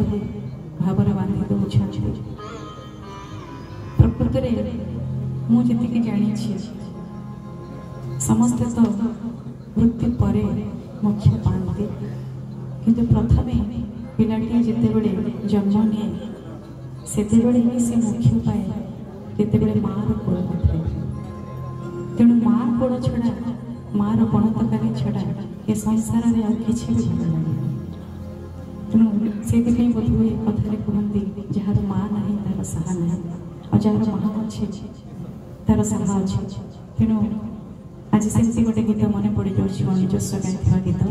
कहे भावर बांधि दौरान प्रकृत में मुझे जानी समस्ते तो मृत्यु पर मोक्ष पाती किंतु प्रथम पिलाटी जिते जन्म निए से मोक्ष पाए जिते माँ कोड़ तेणु माँ कोड़ छड़ा माँ गणतकारी छड़ा ए संसार में आउ कि भल लगे तेणु से बोधुए कथार कहते जार माँ ना तार साहा ना और जार माँ अच्छे तार साहा अच्छे तेणु आज सेमती गोटे गीत मन पड़ जाऊँ निजस्व गाई गीत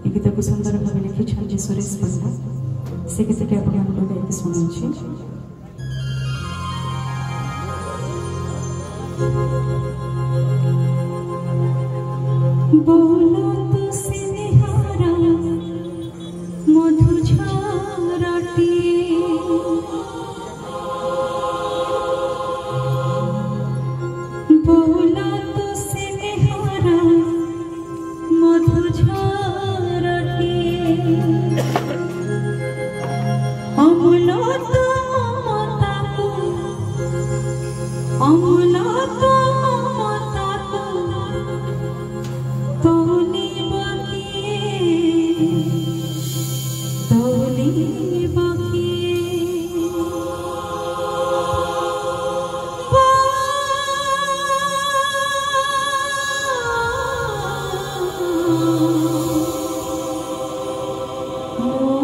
ये गीत को सुंदर भाव लिखिं सुरेश पंडा से गीत टी आपको गाइक शुणुची बोलो तो सिंहारा मधु झरटी बोलो तो सिंहारा मधु झरटी अमूल तो ममताको अमूल तो Oh